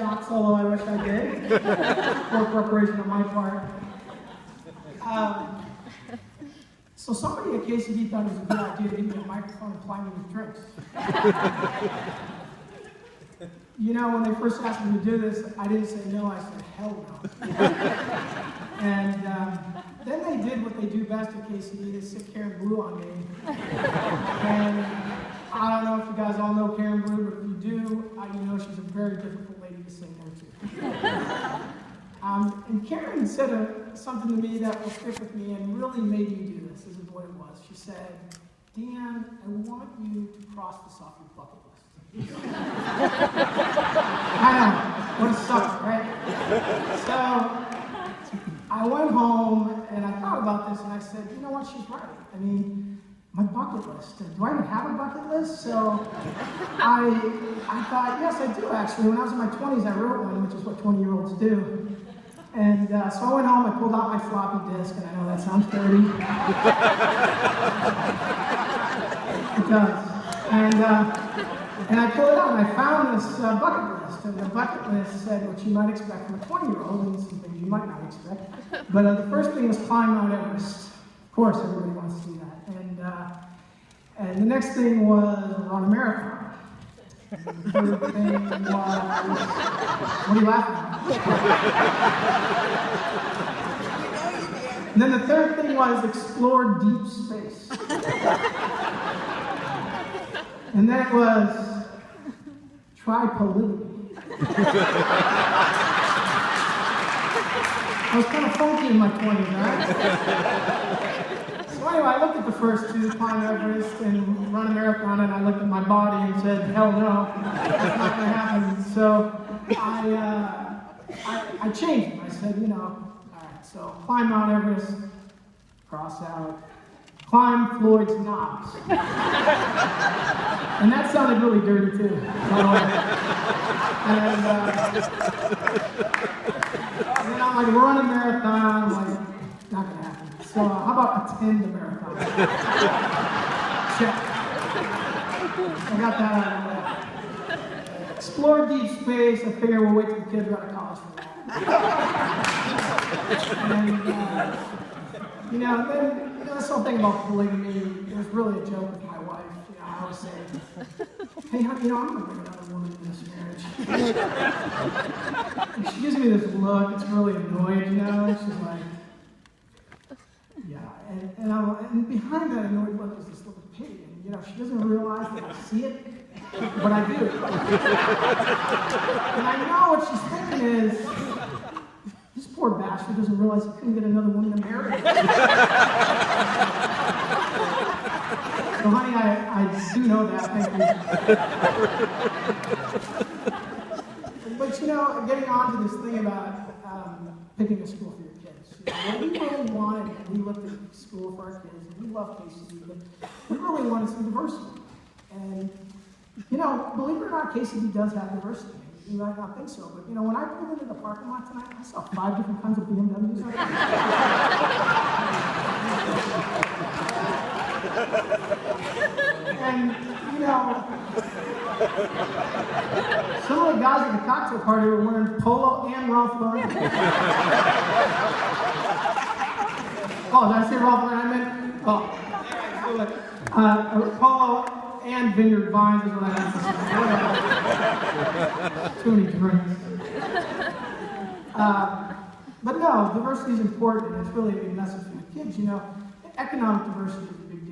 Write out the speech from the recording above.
shots, although I wish I did. Poor preparation on my part. So somebody at KCD thought it was a good idea to give me a microphone and ply me with drinks. You know, when they first asked me to do this, I didn't say no, I said hell no. And then they did what they do best at KCD, they stick Karen Blue on me. And I don't know if you guys all know Karen Blue, but if you do, you know she's a very difficult lady to say no to. And Karen said something to me that will stick with me and really made me do this. This is what it was. She said, Dan, I want you to cross this off your bucket list. I know, what a sucker, right? So I went home and I thought about this and I said, you know what, she's right. I mean, my bucket list. Do I even have a bucket list? So I thought, yes, I do actually. When I was in my 20s, I wrote one, which is what 20-year-olds do. And so I went home, I pulled out my floppy disk, and I know that sounds dirty. It does. And I pulled it out, and I found this bucket list. And the bucket list said what you might expect from a 20-year-old, and some things you might not expect. But the first thing was climb Mount Everest. Of course, everybody wants to do that. And the next thing was run a marathon. And the third thing was, what are you laughing at? And then the third thing was explore deep space. And then it was try polygamy. I was kind of funky in my 20s, right? So anyway, I looked at the first two, climb Everest and run a marathon, and I looked at my body and said, hell no, that's not going to happen. So I changed it. I said, you know, all right, so climb Mount Everest, cross out, climb Floyd's Knobs. And that sounded really dirty too, by the way. And then I'm like, run a marathon, I'm like, not going to happen. So how about attend the marathon? Check. I got that out of the way. Explore deep space, I figure we'll wait till the kids go to college for that. And, you know, then, this whole thing about polygamy, it was really a joke with my wife. You know, I always say, hey, honey, you know, I'm going to bring another woman into this marriage. And she gives me this look, it's really annoyed, you know, she's like, yeah, and behind that annoyed look is this little pig, and you know, she doesn't realize that I see it, but I do. And I know what she's thinking is, this poor bastard doesn't realize he couldn't get another woman to marry. So honey, I do know that, thank you. But you know, getting on to this thing about picking a school for your kids. You know, what we really wanted, and we looked at school for our kids, and we love KCD, but we really wanted some diversity. And, you know, believe it or not, KCD does have diversity. You might not think so, but, you know, when I pulled into the parking lot tonight, I saw 5 different kinds of BMWs out there. And, you know, some of the guys at the cocktail party were wearing Polo and Ralph Lauren. Oh, did I say Ralph Lauren? I meant, Polo and Vineyard Vines is what I meant to say. Too many drinks. But no, diversity is important, and it's really a big message for the kids. You know, economic diversity is a big